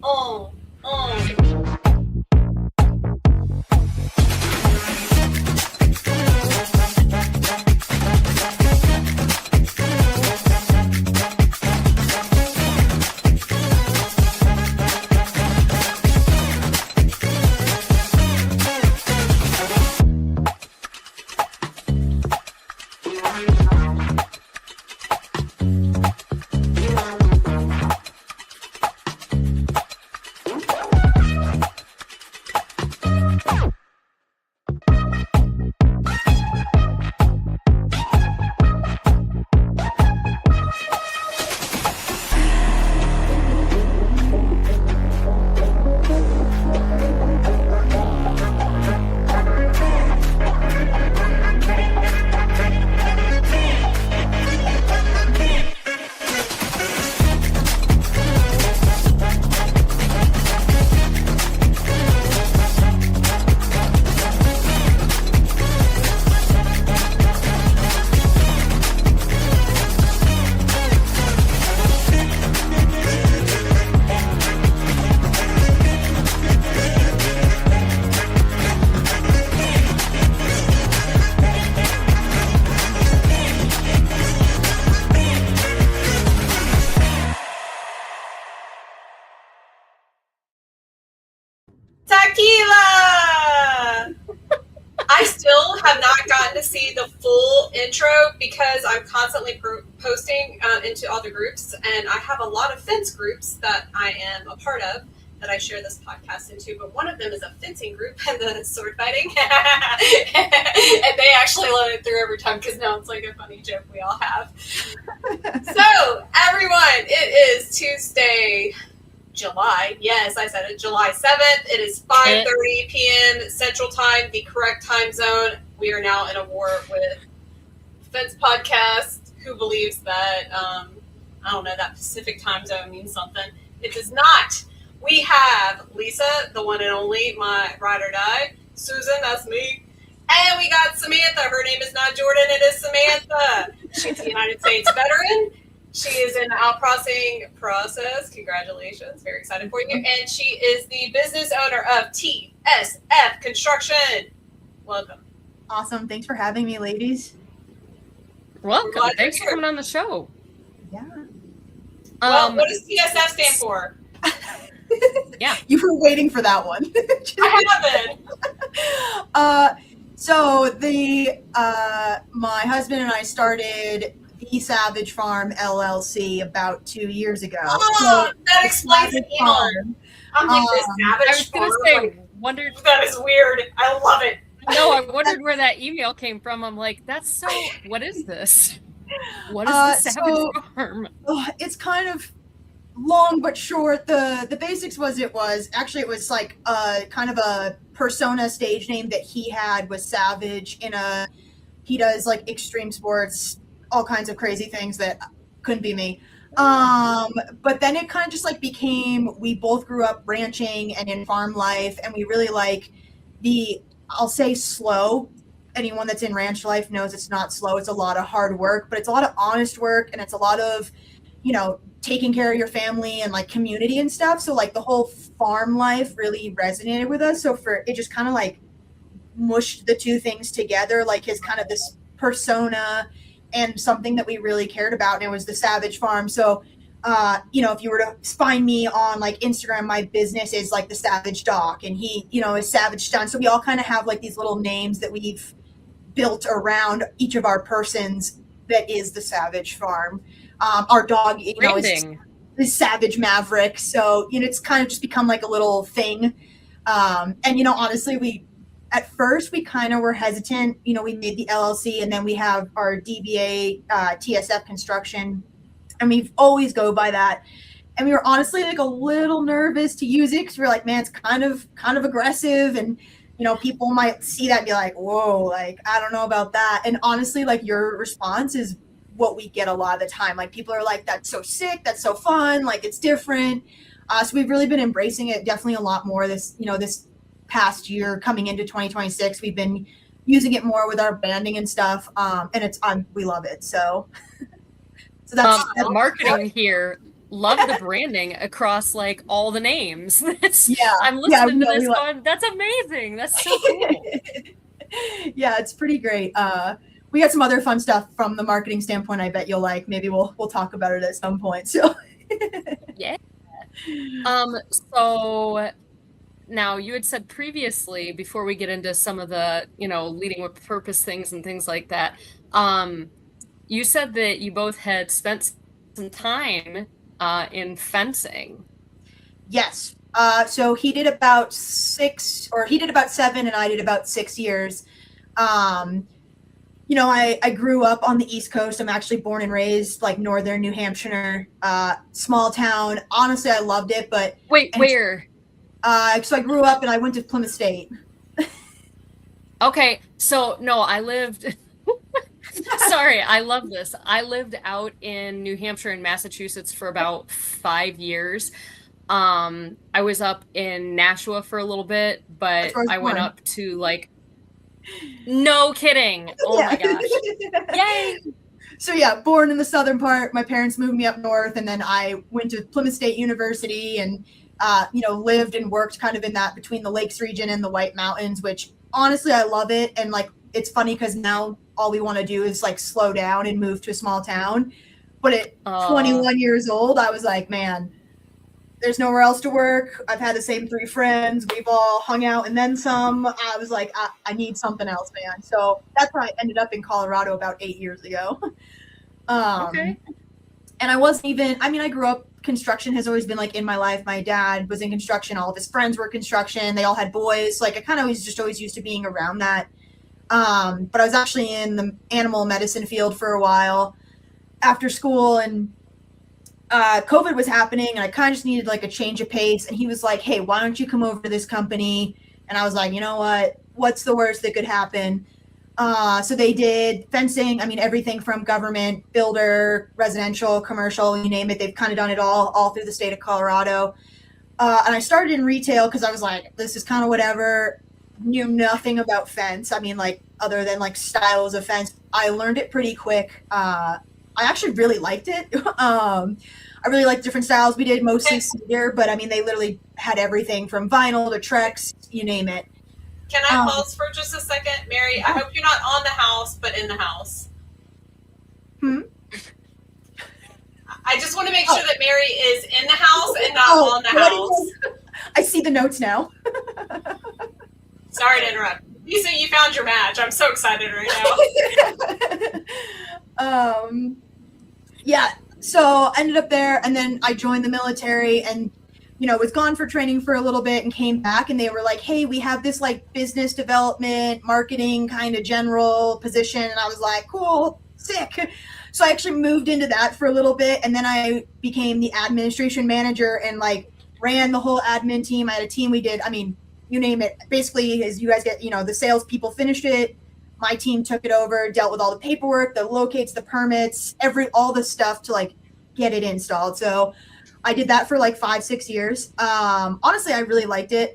Oh, oh. Tequila! I still have not gotten to see the full intro because I'm constantly posting into other groups, and I have a lot of fence groups that I am a part of that I share this podcast into, but one of them is a fencing group and the sword fighting. And they actually let it through every time because now it's like a funny joke we all have. So, everyone, it is Tuesday, July. Yes, I said it. July 7th. It is 5:30 p.m. Central Time, the correct time zone. We are now in a war with Fence Podcast, who believes that, I don't know, that Pacific time zone means something. It does not. We have Lisa, the one and only, my ride or die. Susan, that's me. And we got Samantha. Her name is not Jordan, it is Samantha. She's a United States veteran. She is in the outcrossing process. Congratulations. Very excited for you. And she is the business owner of TSF Construction. Welcome. Awesome. Thanks for having me, ladies. Welcome. Thanks for coming on the show. Yeah. Well, what does TSF stand for? Yeah. You were waiting for that one. I haven't. So my husband and I started the Savage Farm LLC about 2 years ago. Oh, that explains it. I'm like, this Savage I was going to say, wondered. That is weird. I love it. No, I wondered where that email came from. I'm like, that's so, what is this? What is the Savage Farm? It's kind of long but short. The basics was it was like kind of a persona stage name that he had was Savage he does like extreme sports, all kinds of crazy things that couldn't be me. But then it kind of just like became, we both grew up ranching and in farm life, and we really like I'll say slow. Anyone that's in ranch life knows it's not slow. It's a lot of hard work, but it's a lot of honest work, and it's a lot of, taking care of your family and like community and stuff. So like the whole farm life really resonated with us. So it just kind of like mushed the two things together, like his kind of this persona and something that we really cared about, and it was the Savage Farm. So if you were to find me on like Instagram, my business is like the Savage Doc, and he is Savage Stun. So we all kind of have like these little names that we've built around each of our persons that is the Savage Farm. Our dog, is Savage Maverick. So, it's kind of just become like a little thing. And, honestly, at first we kind of were hesitant. We made the LLC, and then we have our DBA, TSF Construction, and we've always go by that. And we were honestly like a little nervous to use it because we were like, man, it's kind of aggressive, and people might see that and be like, whoa, like I don't know about that. And honestly, like your response is what we get a lot of the time. Like people are like, that's so sick, that's so fun, like it's different. So we've really been embracing it definitely a lot more this past year. Coming into 2026, we've been using it more with our branding and stuff, and we love it. So that's marketing here love the branding across like all the names. Yeah. I'm listening to no, this going, that's amazing. That's so cool. Yeah, it's pretty great. We got some other fun stuff from the marketing standpoint. I bet you'll like. Maybe we'll talk about it at some point. So yeah. So now you had said previously, before we get into some of the, leading with purpose things and things like that, you said that you both had spent some time in fencing. Yes. So he did about 7 and I did about 6 years. I grew up on the East Coast. I'm actually born and raised like northern New Hampshire, small town. Honestly, I loved it, but wait, where? So I grew up and I went to Plymouth State. Okay, so no, I lived. Sorry, I love this. I lived out in New Hampshire and Massachusetts for about 5 years. I was up in Nashua for a little bit, but I went up to like. No kidding! Oh my gosh! Yay! So yeah, born in the southern part. My parents moved me up north, and then I went to Plymouth State University, and lived and worked kind of in that between the Lakes region and the White Mountains. Which honestly, I love it, and like it's funny because now all we want to do is like slow down and move to a small town. But at 21 years old, I was like, man, there's nowhere else to work. I've had the same 3 friends. We've all hung out and then some. I was like, I need something else, man. So that's why I ended up in Colorado about 8 years ago. Okay. And I wasn't even, I grew up, construction has always been like in my life. My dad was in construction. All of his friends were construction. They all had boys. Like I kind of was just always used to being around that. But I was actually in the animal medicine field for a while after school, and COVID was happening, and I kind of just needed like a change of pace. And he was like, hey, why don't you come over to this company? And I was like, you know what? What's the worst that could happen? So they did fencing. Everything from government, builder, residential, commercial, you name it. They've kind of done it all through the state of Colorado. And I started in retail because I was like, this is kind of whatever. Knew nothing about fence. Other than like styles of fence. I learned it pretty quick. I actually really liked it. I really liked different styles. We did mostly cedar, but they literally had everything from vinyl to Trex, you name it. Can I pause for just a second, Mary? I hope you're not on the house, but in the house. I just want to make sure that Mary is in the house and not on the house. I see the notes now. Sorry to interrupt. You say you found your match. I'm so excited right now. Yeah. So I ended up there, and then I joined the military, and was gone for training for a little bit and came back, and they were like, hey, we have this like business development, marketing kind of general position. And I was like, cool, sick. So I actually moved into that for a little bit, and then I became the administration manager and like ran the whole admin team. I had a team. We did, you name it. Basically, as you guys get, the sales people finished it. My team took it over, dealt with all the paperwork, the locates, the permits, all the stuff to like get it installed. So I did that for like 5-6 years. Honestly, I really liked it.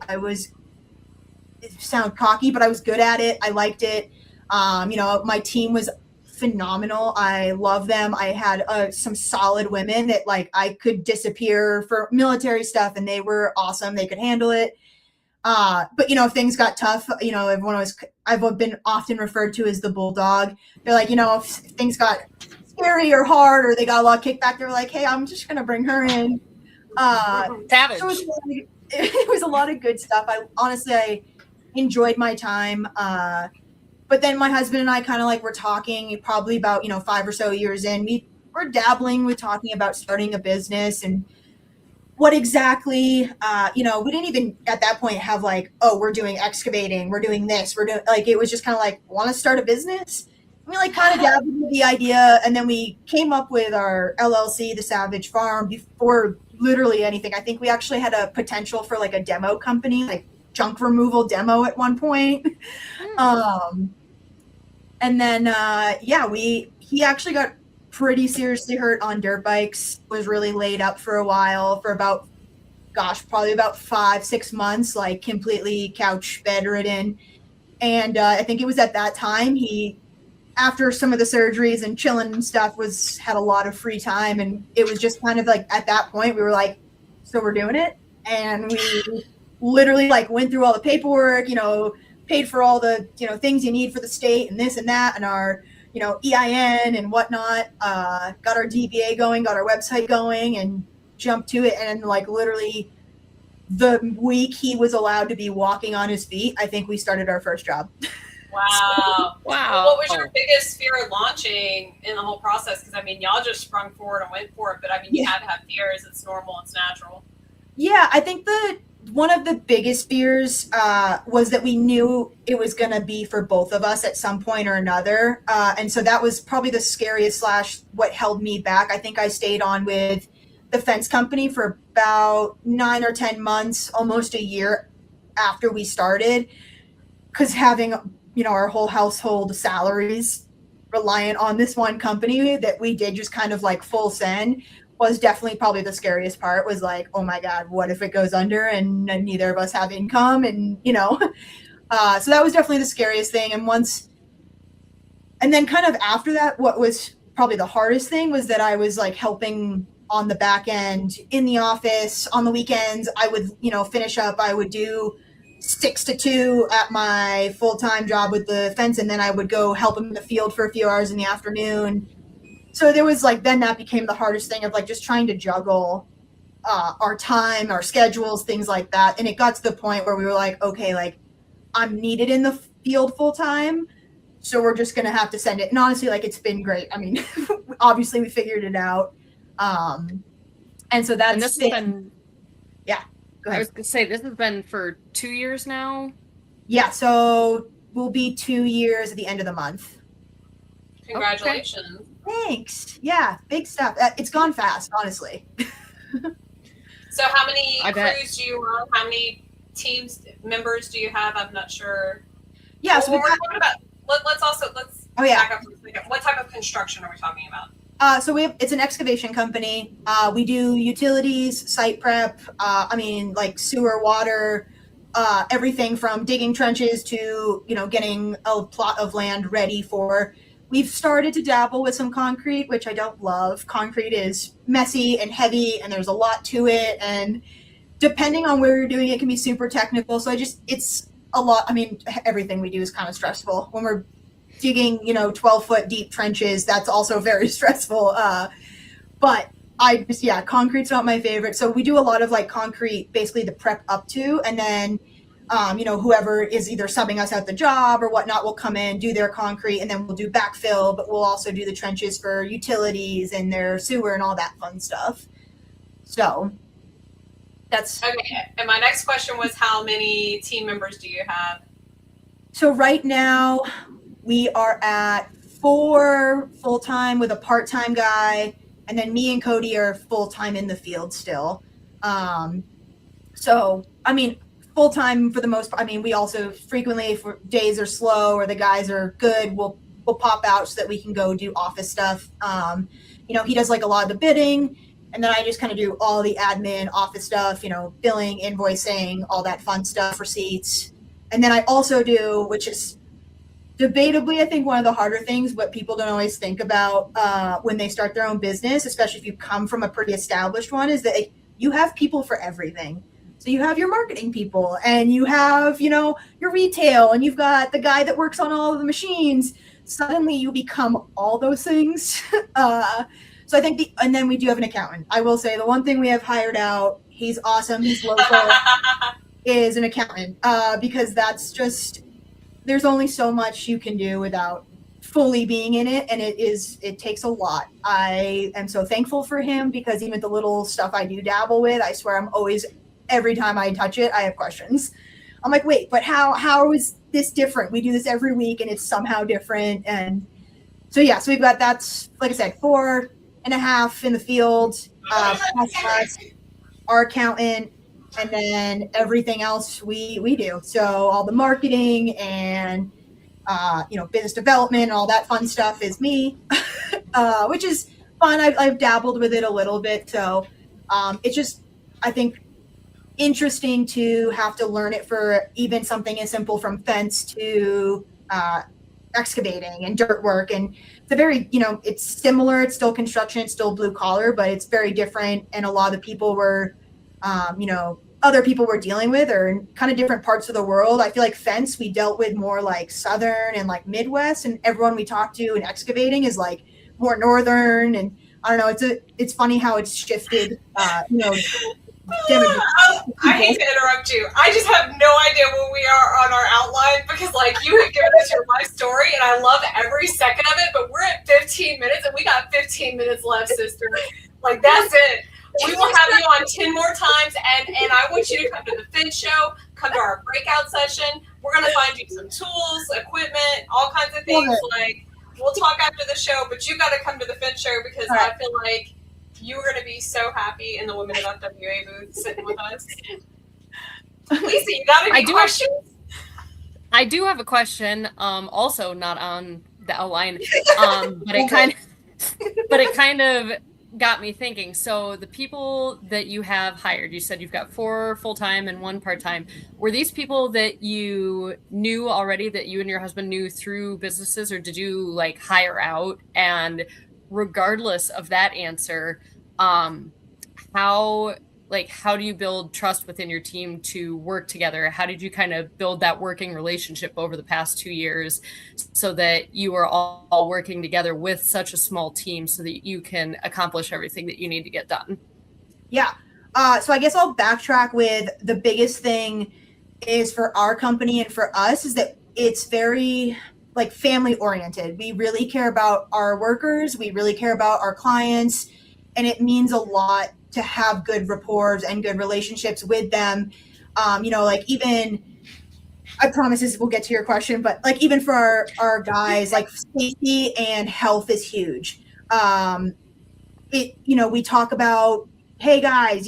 It sounds cocky, but I was good at it. I liked it. My team was phenomenal. I love them. I had some solid women that like I could disappear for military stuff, and they were awesome. They could handle it. But if things got tough, I've been often referred to as the bulldog. They're like, if things got scary or hard, or they got a lot of kickback, they're like, hey, I'm just gonna bring her in. Savage. So it was a lot of good stuff. I enjoyed my time. But then my husband and I kind of like were talking probably about 5 or so years in. We were dabbling with talking about starting a business, and what exactly, we didn't even at that point have like, oh, we're doing excavating, we're doing this, we're doing like, it was just kind of like, want to start a business? We like kind of dabbled with the idea, and then we came up with our LLC, the Savage Farm, before literally anything. I think we actually had a potential for like a demo company, like junk removal demo at one point. And then, he actually got pretty seriously hurt on dirt bikes, was really laid up for a while for probably about 5-6 months, like completely couch bedridden. And I think it was at that time he after some of the surgeries and chilling and stuff, had a lot of free time, and it was just kind of like at that point we were like, so we're doing it, and we literally like went through all the paperwork, paid for all the things you need for the state and this and that, and our EIN and whatnot, got our DBA going, got our website going, and jumped to it. And like literally the week he was allowed to be walking on his feet, I think we started our first job. Wow. Wow. What was your biggest fear of launching in the whole process? Because I mean, y'all just sprung forward and went for it, but I mean, you had to have fears. It's normal. It's natural. Yeah, I think one of the biggest fears was that we knew it was going to be for both of us at some point or another. And so that was probably the scariest / what held me back. I think I stayed on with the fence company for about 9 or 10 months, almost a year after we started, because having, our whole household salaries reliant on this one company that we did just kind of like full send was definitely probably the scariest part. Was like, oh my God, what if it goes under and neither of us have income? And, so that was definitely the scariest thing. And then kind of after that, what was probably the hardest thing was that I was like helping on the back end in the office on the weekends. I would, finish up, I would do 6 to 2 at my full-time job with the fence. And then I would go help him in the field for a few hours in the afternoon. So there was like, then that became the hardest thing of like just trying to juggle our time, our schedules, things like that. And it got to the point where we were like, okay, like I'm needed in the field full time, so we're just going to have to send it. And honestly, like it's been great. I mean, obviously we figured it out. And so that's, and this has been, yeah, go ahead. I was going to say, this has been for 2 years now. Yeah. So we'll be 2 years at the end of the month. Congratulations. Okay. Thanks. Yeah, big stuff. It's gone fast, honestly. So how many I bet. crews do you run? How many teams members do you have? I'm not sure. Yeah, Well, so when we're talking about, let's Oh, yeah. back up for a second. What type of construction are we talking about? So it's an excavation company. We do utilities, site prep, like sewer, water, everything from digging trenches to, getting a plot of land ready for. We've started to dabble with some concrete, which I don't love. Concrete is messy and heavy, and there's a lot to it. And depending on where you're doing it, can be super technical. So it's a lot. I mean, everything we do is kind of stressful. When we're digging, 12-foot deep trenches, that's also very stressful. But concrete's not my favorite. So we do a lot of like concrete, basically the prep up to, and then whoever is either subbing us out the job or whatnot will come in, do their concrete, and then we'll do backfill, but we'll also do the trenches for utilities and their sewer and all that fun stuff. So that's okay. And my next question was, how many team members do you have? So right now we are at 4 full-time with a part-time guy, and then me and Cody are full-time in the field still. So, I mean, full-time for the most part. I mean, we also frequently, if days are slow or the guys are good, we'll pop out so that we can go do office stuff. He does like a lot of the bidding, and then I just kind of do all the admin office stuff, billing, invoicing, all that fun stuff, receipts. And then I also do, which is debatably, I think, one of the harder things, what people don't always think about when they start their own business, especially if you come from a pretty established one, is that you have people for everything. So you have your marketing people, and you have, your retail, and you've got the guy that works on all of the machines. Suddenly you become all those things. So I think and then we do have an accountant. I will say the one thing we have hired out, he's awesome, he's local, is an accountant, because that's just, there's only so much you can do without fully being in it, and it takes a lot. I am so thankful for him, because even the little stuff I do dabble with, I swear I'm always, every time I touch it, I have questions. I'm like, wait, but how is this different? We do this every week and it's somehow different. And so, yeah, so we've got, that's, like I said, 4.5 in the field, plus our accountant, and then everything else we do. So all the marketing and, business development and all that fun stuff is me, which is fun. I've dabbled with it a little bit. So it's just, I think, interesting to have to learn it for even something as simple from fence to excavating and dirt work. And it's a very, it's similar. It's still construction, it's still blue collar, but it's very different. And a lot of the people were, other people we're dealing with are in kind of different parts of the world. I feel like fence, we dealt with more like Southern and like Midwest, and everyone we talked to in excavating is like more Northern. And I don't know, it's funny how it's shifted, I hate to interrupt you. I just have no idea where we are on our outline because, like, you have given us your life story, and I love every second of it. But we're at 15 minutes, and we got 15 minutes left, sister. Like, that's it. We will have you on 10 more times, and I want you to come to the Fin show, come to our breakout session. We're gonna find you some tools, equipment, all kinds of things. Like, we'll talk after the show, but you got to come to the Fin show because I feel like you're going to be so happy in the Women of FWA booth sitting with us. Lisa, you got any questions? I do have a question. Also not on the outline, but it kind of got me thinking. So the people that you have hired, you said you've got 4 full-time and 1 part-time. Were these people that you knew already, that you and your husband knew through businesses, or did you like hire out? And regardless of that answer, how do you build trust within your team to work together? How did you kind of build that working relationship over the past 2 years so that you are all working together with such a small team so that you can accomplish everything that you need to get done? Yeah. So I guess I'll backtrack with the biggest thing is for our company and for us is that it's very like family oriented. We really care about our workers. We really care about our clients. And it means a lot to have good rapport and good relationships with them. Like even, I promise this will get to your question, but like even for our guys, like safety and health is huge. We talk about, hey guys,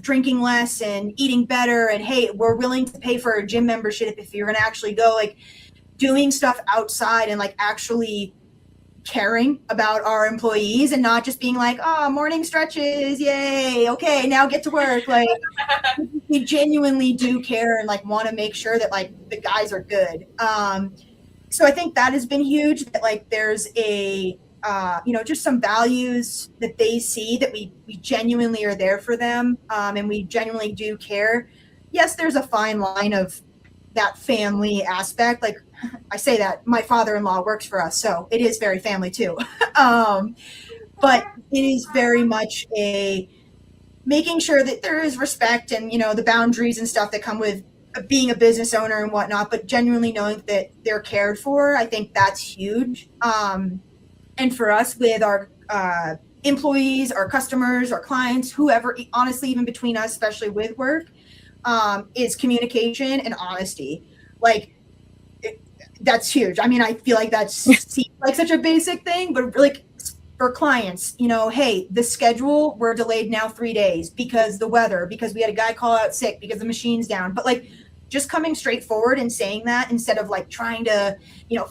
drinking less and eating better. And hey, we're willing to pay for a gym membership if you're going to actually go, like doing stuff outside and like actually caring about our employees and not just being like, oh, morning stretches, yay, okay, now get to work. Like we genuinely do care and like want to make sure that like the guys are good. So I think that has been huge, that like there's a just some values that they see that we genuinely are there for them, and we genuinely do care. Yes, there's a fine line of that family aspect. Like I say that my father-in-law works for us, so it is very family too. But it is very much a making sure that there is respect and, the boundaries and stuff that come with being a business owner and whatnot, but genuinely knowing that they're cared for. I think that's huge. And for us with our employees, our customers, our clients, whoever, honestly, even between us, especially with work, is communication and honesty. Like, that's huge. I mean, I feel like that's like such a basic thing, but like for clients, hey, the schedule, we're delayed now 3 days because the weather, because we had a guy call out sick, because the machine's down. But like just coming straight forward and saying that instead of like trying to,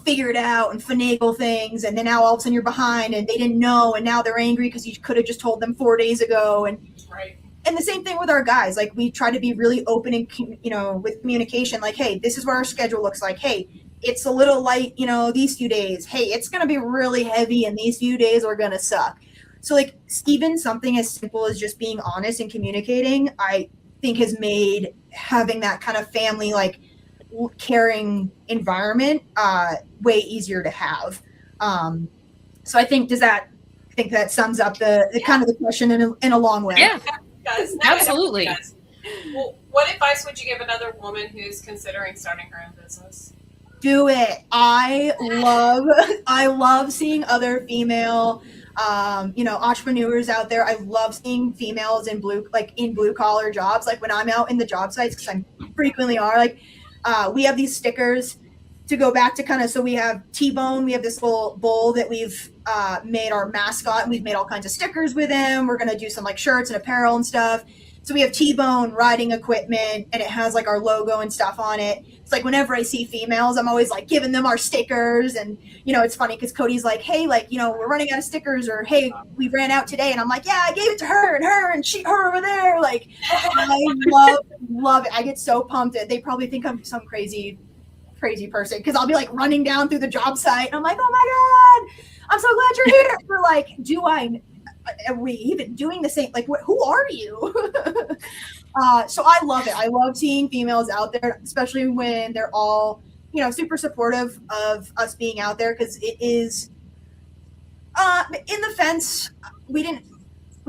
figure it out and finagle things. And then now all of a sudden you're behind and they didn't know. And now they're angry because you could have just told them 4 days ago. And right. And the same thing with our guys. Like we try to be really open and, with communication, like, hey, this is what our schedule looks like. Hey, it's a little light, these few days. Hey, it's going to be really heavy and these few days are going to suck. So like even something as simple as just being honest and communicating, I think has made having that kind of family, like caring environment way easier to have. So I think that sums up the kind of the question in a long way. Yeah, Does. absolutely. Does. Well, what advice would you give another woman who's considering starting her own business? Do it. I love seeing other female, entrepreneurs out there. I love seeing females in blue collar jobs. Like when I'm out in the job sites, because I frequently are, like, we have these stickers to go back to kind of, so we have T-Bone. We have this little bull that we've made our mascot, and we've made all kinds of stickers with him. We're going to do some like shirts and apparel and stuff. So we have T-Bone riding equipment, and it has like our logo and stuff on it. It's like whenever I see females, I'm always like giving them our stickers. And, it's funny because Cody's like, hey, like, we're running out of stickers, or hey, we ran out today. And I'm like, yeah, I gave it to her and her over there. Like, I love it. I get so pumped. They probably think I'm some crazy crazy person because I'll be like running down through the job site and I'm like, oh my God, I'm so glad you're here. We're like, are we even doing the same? Like, who are you? So I love it. I love seeing females out there, especially when they're all, super supportive of us being out there because it is in the fence. We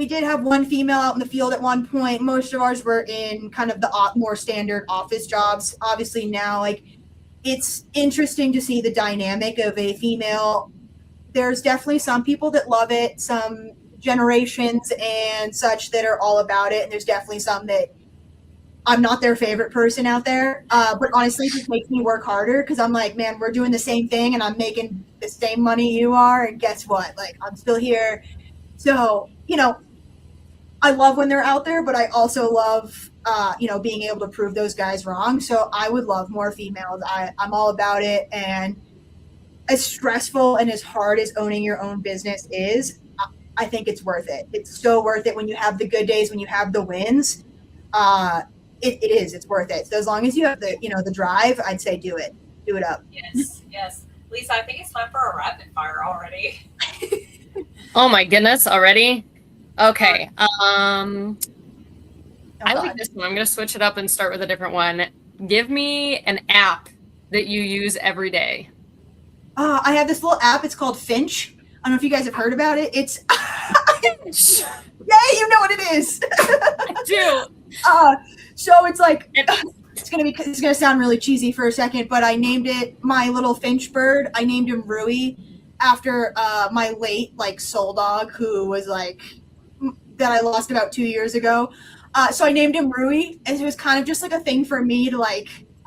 did have one female out in the field at one point. Most of ours were in kind of the more standard office jobs. Obviously now, like, it's interesting to see the dynamic of a female. There's definitely some people that love it, some generations and such that are all about it. And there's definitely some that I'm not their favorite person out there. But honestly, it just makes me work harder because I'm like, man, we're doing the same thing and I'm making the same money you are. And guess what? Like, I'm still here. So, I love when they're out there, but I also love, being able to prove those guys wrong. So I would love more females. I'm all about it. And as stressful and as hard as owning your own business is, I think it's worth it. It's so worth it when you have the good days, when you have the wins. It is. It's worth it. So as long as you have the drive, I'd say do it. Do it up. Yes. Lisa, I think it's time for a rapid fire already. Oh my goodness, already? Okay. I like this one. I'm going to switch it up and start with a different one. Give me an app that you use every day. I have this little app. It's called Finch. I don't know if you guys have heard about it. It's yay, you know what it is. I do. So it's like it's gonna sound really cheesy for a second, but I named it my little Finch bird. I named him Rui after my late soul dog who was that I lost about 2 years ago. So I named him Rui, and it was kind of just like a thing for me to I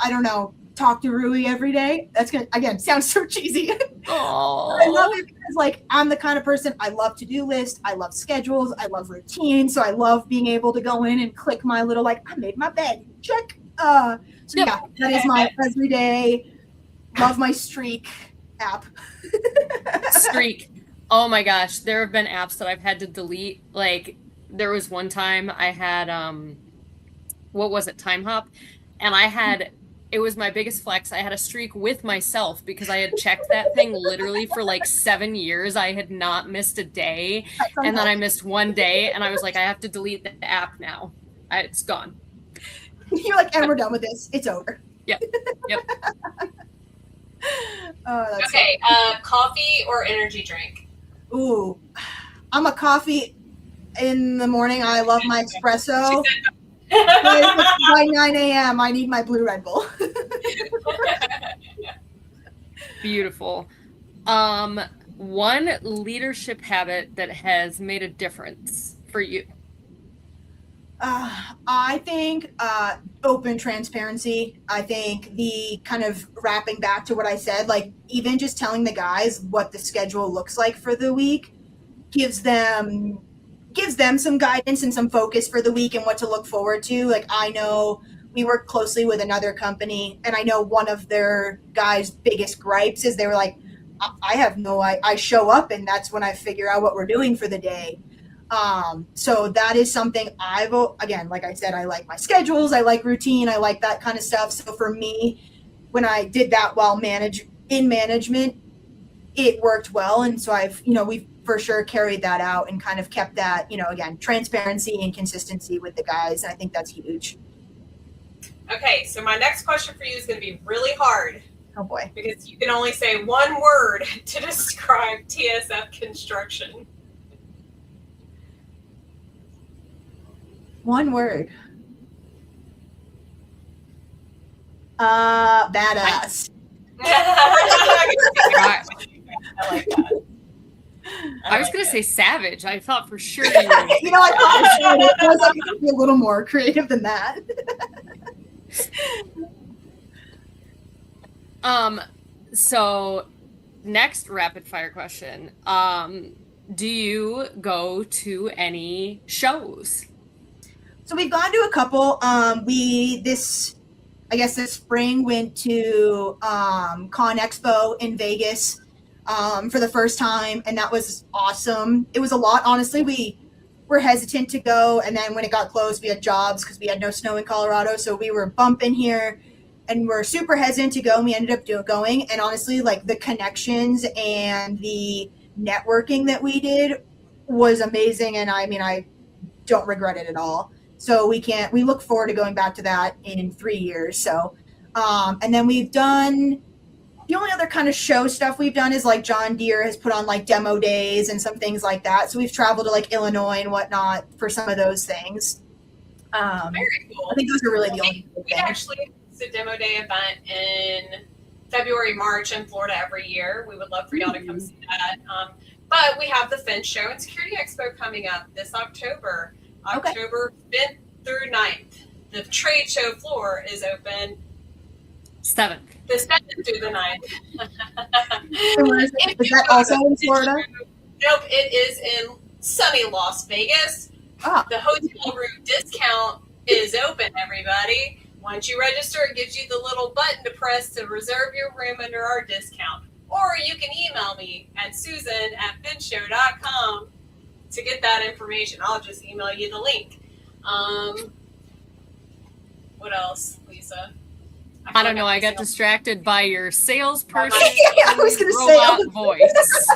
don't know, talk to Rui every day. That's gonna again sound so cheesy. Oh, I love it because I'm the kind of person, I love to-do lists, I love schedules, I love routine. So I love being able to go in and click my little I made my bed, check. So Yep. yeah, that is my everyday love my streak app. Streak. Oh my gosh, there have been apps that I've had to delete. There was one time I had what was it, Time Hop, and it was my biggest flex. I had a streak with myself because I had checked that thing literally for 7 years. I had not missed a day, and then I missed one day, and I was like, I have to delete the app now. It's gone. You're like, and we're done with this. It's over. Yep. Oh, that's Okay, coffee or energy drink? Ooh, I'm a coffee in the morning. I love my espresso. By 9 a.m., I need my blue Red Bull. Beautiful. One leadership habit that has made a difference for you. I think open transparency. I think the kind of wrapping back to what I said, even just telling the guys what the schedule looks like for the week gives them some guidance and some focus for the week and what to look forward to. I know we work closely with another company, and I know one of their guys' biggest gripes is they were like, I show up and that's when I figure out what we're doing for the day. So that is something again, like I said, I like my schedules, I like routine, I like that kind of stuff. So for me, when I did that while in management, it worked well. And so we've for sure carried that out and kind of kept that, again, transparency and consistency with the guys. And I think that's huge. Okay, so my next question for you is going to be really hard. Oh boy. Because you can only say one word to describe TSF construction. One word. Badass. I like that. I was going to say savage. I thought for sure you were. I was like, I could be a little more creative than that. So next rapid fire question. Do you go to any shows? So we've gone to a couple. This spring went to Con Expo in Vegas for the first time, and that was awesome. It was a lot, honestly. We were hesitant to go, and then when it got closed, we had jobs because we had no snow in Colorado, so we were bumping here. and we're super hesitant to go. And we ended up going, and honestly, like the connections and the networking that we did was amazing. And I mean, I don't regret it at all. So we look forward to going back to that in 3 years. So, and then we've done, the only other kind of show stuff we've done is like John Deere has put on like demo days and some things like that. So we've traveled to like Illinois and whatnot for some of those things. Very cool. I think those are really the only We things. actually host a demo day event in February, March in Florida every year. We would love for y'all to come see that. But we have the Finch Show and Security Expo coming up this October, Okay. October 5th through 9th. The trade show floor is open 7th. the 7th through the 9th. And where is it? Is that also in Florida? Nope, it is in sunny Las Vegas. Ah. The hotel room discount is open, everybody. Once you register, it gives you the little button to press to reserve your room under our discount. Or you can email me at susan@finshow.com to get that information. I'll just email you the link. What else, Lisa? I don't know. I got distracted by your salesperson Yeah, I was gonna say, robot voice.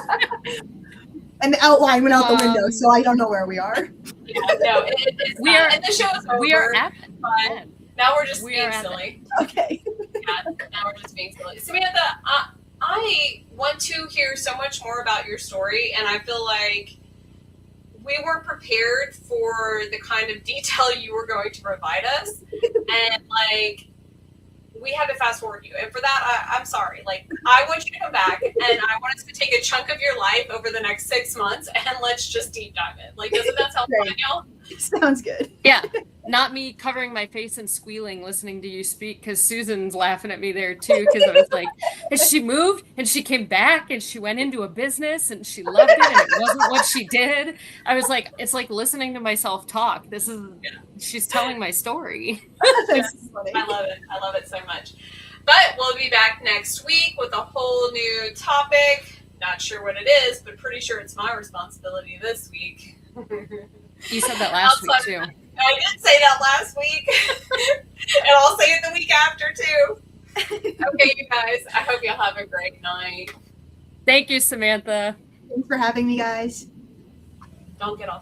And the outline went out the window, so I don't know where we are. Yeah, no, it's We not. are- And the show is over. We are at but now we're just We being are at silly. Okay. Yeah, now we're just being silly. Samantha, I want to hear so much more about your story, and I feel like we weren't prepared for the kind of detail you were going to provide us, and like we had to fast forward you. And for that, I'm sorry. Like, I want you to come back, and I want us to take a chunk of your life over the next 6 months, and let's just deep dive it. Like, doesn't that sound Great. fun, y'all? Sounds good. Yeah, not me covering my face and squealing listening to you speak because Susan's laughing at me there too because I was like, and she moved and she came back and she went into a business and she loved it and it wasn't what she did. I was like, it's like listening to myself talk. She's telling my story. That's funny. I love it. I love it so much. But we'll be back next week with a whole new topic. Not sure what it is, but pretty sure it's my responsibility this week. You said that last week too. I did say that last week. And I'll say it the week after too. Okay, you guys. I hope y'all have a great night. Thank you, Samantha. Thanks for having me, guys. Don't get all